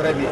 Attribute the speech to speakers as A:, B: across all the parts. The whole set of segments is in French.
A: Très bien.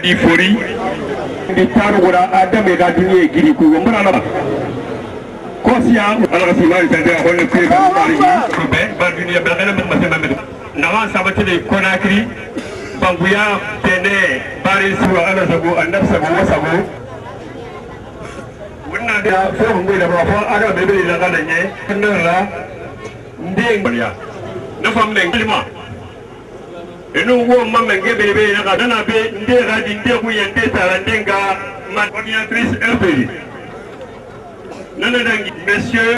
B: di fori di tarugura adame ga duniya giri ku ngara na ko siya ala si mari tande ko ne ke mari be ba duniya ba kana ma sama be nawa sabati de konakri banguya tene bari su ala sabu annab sabu wasabu wannan da so mun da ba fa ada be be la kana nye kana la ndeng bariya na fam ne kilima enu wo mamme ngebebe na kadana be nde radi nde ku yende tarandenga coordinatrice RPI nana dangi messieurs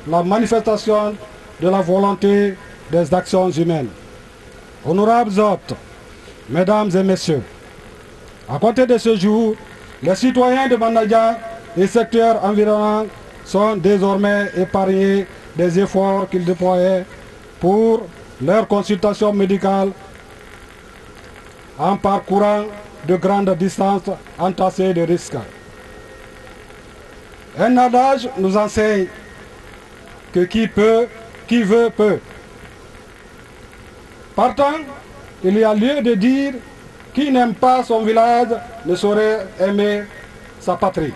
C: la manifestation de la volonté des actions humaines. Honorables hôtes, mesdames et messieurs, à côté de ce jour, les citoyens de Bandadia et secteurs environnants sont désormais épargnés des efforts qu'ils déployaient pour leur consultation médicale en parcourant de grandes distances entassées de risques. Un adage nous enseigne que qui veut peut. Partant, il y a lieu de dire qui n'aime pas son village ne saurait aimer sa patrie.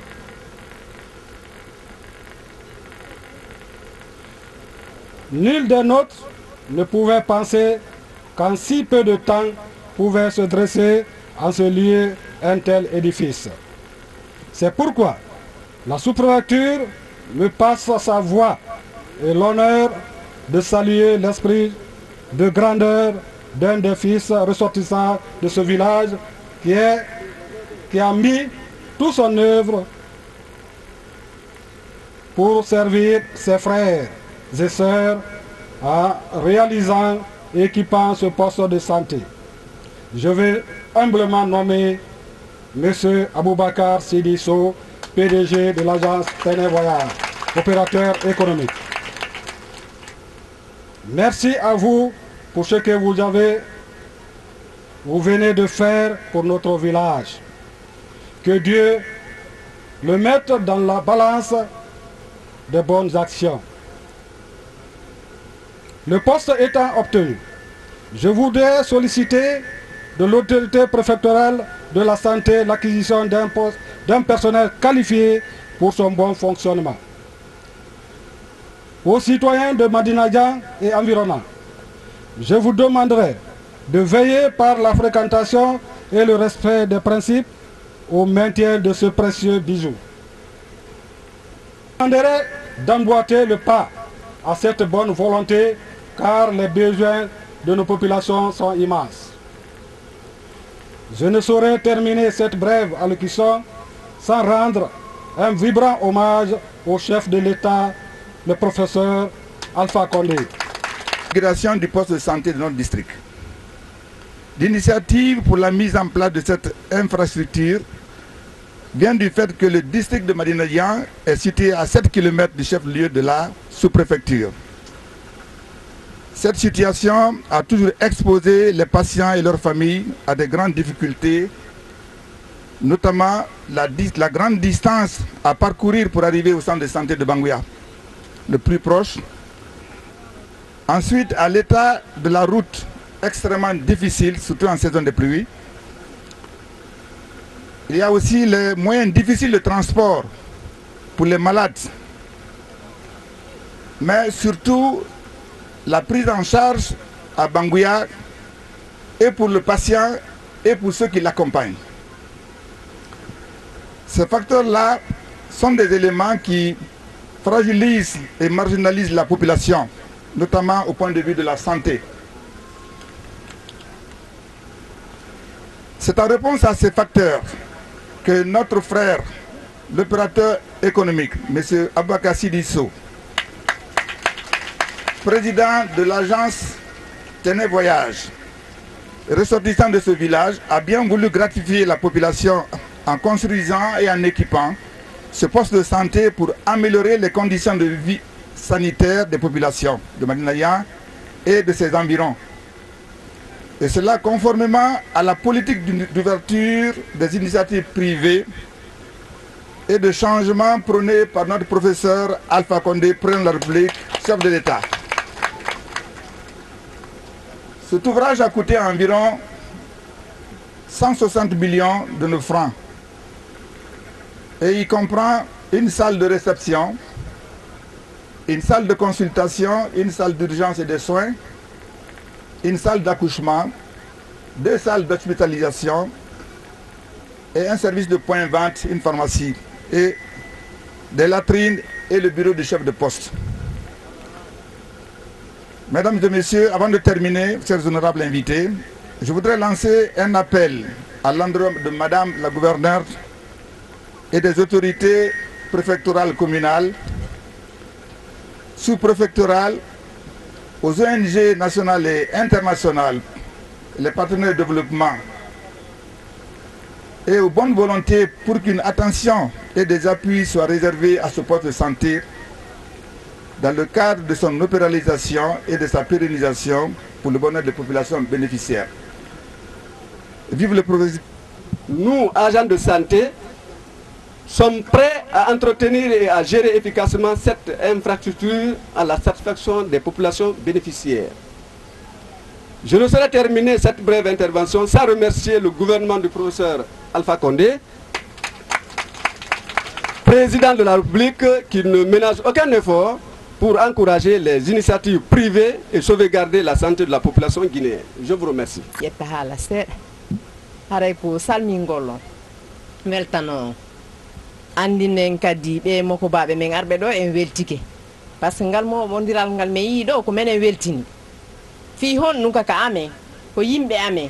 C: Nul de nôtres ne pouvait penser qu'en si peu de temps pouvait se dresser en ce lieu un tel édifice. C'est pourquoi la sous-préfecture me passe sa voix et l'honneur de saluer l'esprit de grandeur d'un des fils ressortissants de ce village qui a mis toute son œuvre pour servir ses frères et sœurs en réalisant et équipant ce poste de santé. Je vais humblement nommer M. Aboubakar Sidisso, PDG de l'agence Ténévoyage, opérateur économique. Merci à vous pour ce que vous venez de faire pour notre village. que Dieu le mette dans la balance des bonnes actions. Le poste étant obtenu, je voudrais solliciter de l'autorité préfectorale de la santé l'acquisition d'un personnel qualifié pour son bon fonctionnement. Aux citoyens de Madinadian et environnants, je vous demanderai de veiller par la fréquentation et le respect des principes au maintien de ce précieux bijou. Je vous demanderai d'emboîter le pas à cette bonne volonté car les besoins de nos populations sont immenses. Je ne saurais terminer cette brève allocution sans rendre un vibrant hommage au chef de l'État, le professeur Alpha Condé.
A: Création du poste de santé de notre district. L'initiative pour la mise en place de cette infrastructure vient du fait que le district de Madinadian est situé à 7 km du chef-lieu de la sous-préfecture. Cette situation a toujours exposé les patients et leurs familles à de grandes difficultés, notamment la grande distance à parcourir pour arriver au centre de santé de Banguya, le plus proche. Ensuite, à l'état de la route extrêmement difficile, surtout en saison de pluie. Il y a aussi les moyens difficiles de transport pour les malades, mais surtout la prise en charge à Banguya et pour le patient et pour ceux qui l'accompagnent. Ces facteurs-là sont des éléments qui fragilisent et marginalisent la population, notamment au point de vue de la santé. C'est en réponse à ces facteurs que notre frère, l'opérateur économique, M. Abakassi Disso, président de l'agence Téné Voyage, ressortissant de ce village, a bien voulu gratifier la population en construisant et en équipant ce poste de santé pour améliorer les conditions de vie sanitaire des populations de Madinadian et de ses environs. Et cela conformément à la politique d'ouverture des initiatives privées et de changement prôné par notre professeur Alpha Condé, président de la République, chef de l'État. Cet ouvrage a coûté environ 160 millions de nos francs et il comprend une salle de réception, une salle de consultation, une salle d'urgence et de soins, une salle d'accouchement, 2 salles d'hospitalisation et un service de point-vente, une pharmacie et des latrines et le bureau du chef de poste. Mesdames et messieurs, avant de terminer, chers honorables invités, je voudrais lancer un appel à l'endroit de Madame la gouverneure et des autorités préfectorales communales, sous-préfectorales, aux ONG nationales et internationales, les partenaires de développement et aux bonnes volontés pour qu'une attention et des appuis soient réservés à ce poste de santé dans le cadre de son opéralisation et de sa pérennisation pour le bonheur des populations bénéficiaires. Vive le professeur.
D: Nous, agents de santé, sommes prêts à entretenir et à gérer efficacement cette infrastructure à la satisfaction des populations bénéficiaires. Je ne saurais terminer cette brève intervention sans remercier le gouvernement du professeur Alpha Condé, président de la République, qui ne ménage aucun effort pour encourager les initiatives privées et sauvegarder la santé de la population guinéenne. Je vous remercie.
E: andinen kadi ɓe moko baɓe men arɓe ɗo en weltike par ce que ngal moɓodiral ngal mi yii ɗo ko menen weltini fi hon ɗum kaka amen ko yimɓe amen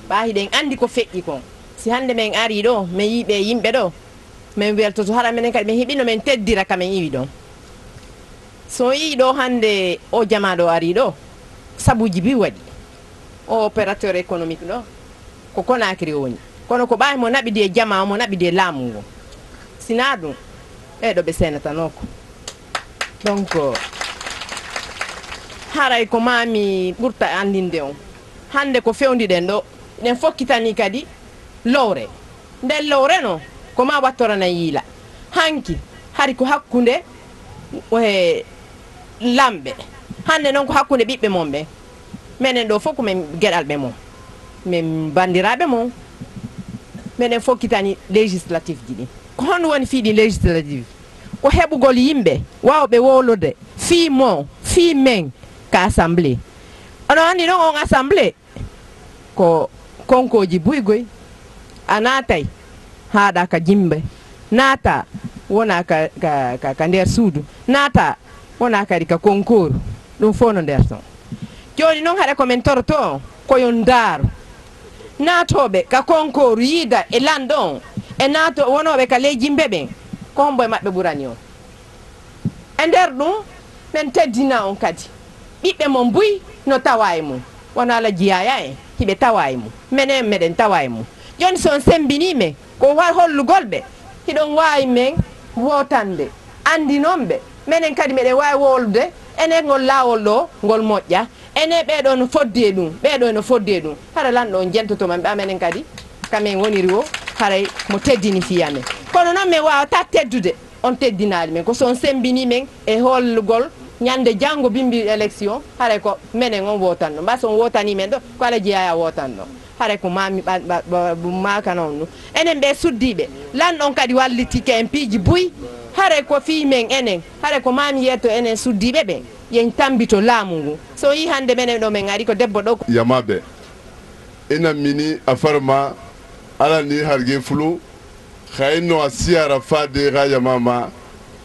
E: ɓa hiɗen andi ko feƴƴi kon si hande men ari ɗo min yiiɓe yimɓe ɗo min weltoto hara menen kadi min heeɓino min teddira kamen iwi ɗon so yii ɗo hande o jamaɗo ari ɗo sabuji bi waɗi o opérateur économique ɗo ko Conakry woni kono ko ɓawi mo naɓidi e jama mo naɓidi e laamu ngo sina ɗum ɓeɗo ɓe senatanoko donc haray ko mami ɓurta andinde on hande ko fewdiɗen ɗo ɗen fokkitani kadi lowre nden lowre no ko ma wattorana yiila hanki hari ko hakkunde lamɓe hande noon ko hakkunde ɓiɓɓe mon ɓe minen ɗo fof komin gueɗalɓe mon min bandiraɓe mon minen fokkitani législatif ji ɗi ko hon woni fiiɗi législatif ko heɓugol yimɓe wawɓe wolude fii mon fii men ka assemblé ono andi noon on assemblé ko konkoji buygoy a naatay haɗa ka jimɓe naata wona ka nder suudu naata wona kadi ka concours ɗum fof no nder ton joni noon haɗa komin toroto koyon daaru naatoɓe ka concours yiida e lanɗo on e naato wonoɓe ka ley jimɓe ɓen ko hombo e maɓɓe ɓurani on e nder ɗum min teddina on kadi ɓiɓɓe mon buy no tawa e mum wono Allah jiyaya en hiɓe tawa e mum minen meɗen tawa e mum joni son sembinime ko hollugol ɓe hiɗon wawi men wotande andi noon ɓe minen kadi meɗen wawi wolude enen ngol lawol ɗo ngol moƴƴa enen ɓeɗo no fodde ɗum ɓeɗo no fodde ɗum haɗa lanɗo on jentotoman ɓe amenen kadi kamen woniri o haray mo teddini fiyamen kono noon min wawata teddude on teddinali men ko son sembini men e hollugol ñande janggo bimbi élection haray ko minen on wotanno mbasa on wotani men ɗo ko ala jeeyaya wotanno haray ko mami maka noon ɗum enen ɓe suddiɓe lanɗon kadi wallitike en piiji buy haray ko fi men enen haray ko mami yetto enen suddiɓe ɓen yen tambito laamu ngu so yi hande menen ɗo men ari ko debbo ɗo
F: yamaɓe ina mini a farma ala ni harge fulu khayno asiyara fade ga yamama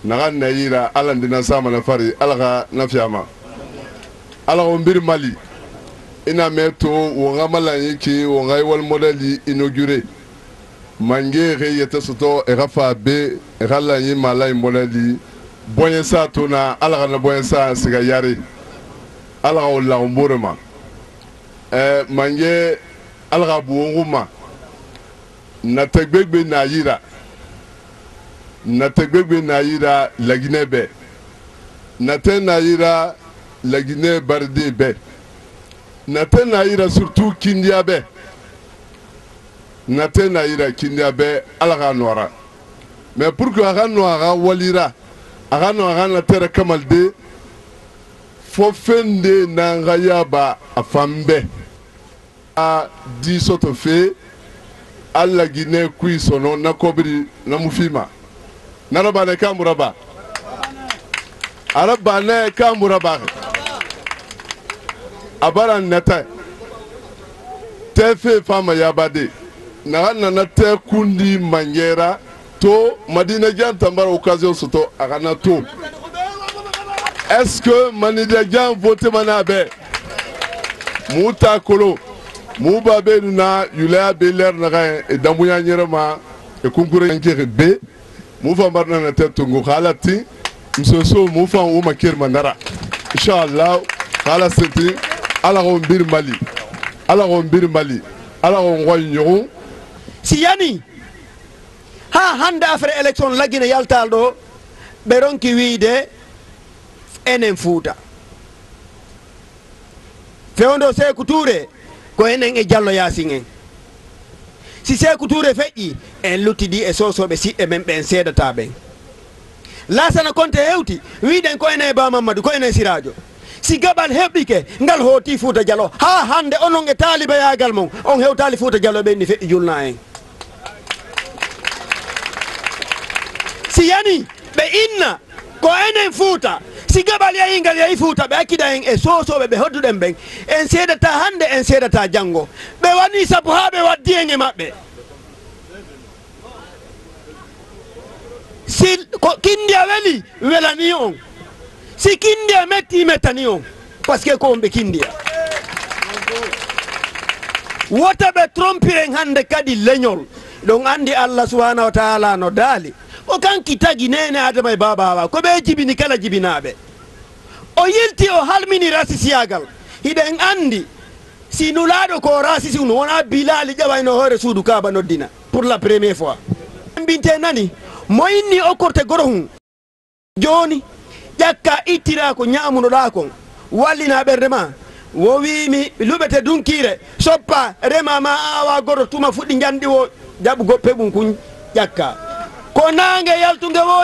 F: naga nayira ala ndina sama na fari ala ga nafiyama ala on bir mali ina meto wonga malani ki wonga wal modeli inauguré mange re yeta soto e rafa be rala yi malay modeli boyen sa tona ala ga na boyen sa siga yari ala ga la umburema mange ala ga buonguma na tegbegbe na yira lagine be na te na yira lagine barde be na te na yira surtout kindia be na te na yira kindia be alaga noira mais pour que aga noira walira aga noira na terre kamalde fo fende na ngayaba afambe a di soto fe alla Guinée kui sono na kobri na mufima narabane kamuraba arabane kamuraba abara nata tefe fama yabade na te kundi mangera to madina jan tambara occasion soto agana to est-ce que manida jan vote manabe muta kolo Mouba be na yulaya be ler na ga damuya nyerema e kunkure ngere be mufa marna na tetungu khalati msoso mufa o makir mandara inshallah khala senti ala go mbir mali ala go ngoy nyoru
G: si yani ha hande afre election lagina yaltal do be ronki wiide enen fuuta fewondo Sékou Touré ko enen e Diallo Yassin en si Sékou Touré feƴƴi en luttidi e sosoɓe siɗɗe men ɓen seedata ɓen Lassana Conté hewti wiɗen ko enen e Ba Mamadou ko enen Siradio si gaɓal heɓɗike ngal hooti Fouta Diallo ha hande onon e taaliba yagal mon on hewtali Fouta Diallo ɓen ni feƴƴi julna en si yani ɓe inna ko enen Fouta si gabal yayi ngal yayi Fouta ɓe akkida en e sosoɓe ɓe hodduɗen ɓen en seedata hande en seedata janggo ɓe wani sabu ha ɓe waddi en e maɓɓe si ko kindiya weli welani on si kindiya metti mettani on par ce que ko on ɓe kindiya wota ɓe trompi en hande kadi leñol ɗon andi Allah subhanahu wa taala no daali o kanki tagi nene Adama e Baba Hawa ko ɓe jibini kala jibinaɓe o yilti o halmini rasisiyagal hiɗen andi si nulaɗo ko rasisi no wona Bilali ƴawayno hoore suudu Kaaba noddina pour la première fois mbinte nani mo inni o korte goro hum joni ƴakka ittira ko ñamunoɗa kon wallina ɓerde ma wo wimi luɓete dunkire soppa rema ma awa goro tuma fuɗɗi jandi o jaɓugo peɓum kun ƴakka konange yaltunge wo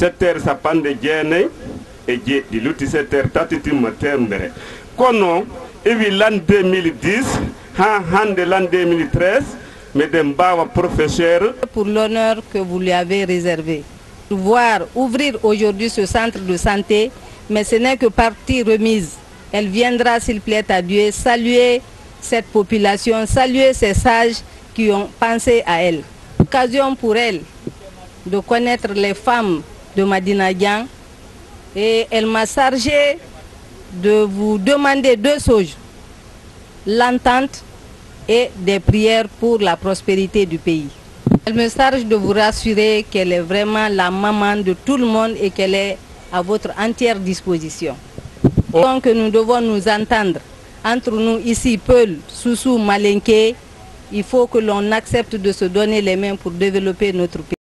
G: secteur sapande jeene e jeeɗiɗi lutti secteur tatitimma temere kono ewi l'an 2010 ha hande l'an 2013 meɗen mbawa professeur
H: pour l'honneur que vous lui avez réservé. Voir ouvrir aujourd'hui ce centre de santé, mais ce n'est que partie remise. Elle viendra, s'il plaît à Dieu, saluer cette population, saluer ces sages qui ont pensé à elle. Occasion pour elle de connaître les femmes de Madina-Dian et elle m'a chargé de vous demander deux choses, l'entente et des prières pour la prospérité du pays. Elle me charge de vous rassurer qu'elle est vraiment la maman de tout le monde et qu'elle est à votre entière disposition. Donc nous devons nous entendre entre nous ici, Peul, Soussou, Malinké. Il faut que l'on accepte de se donner les mains pour développer notre pays.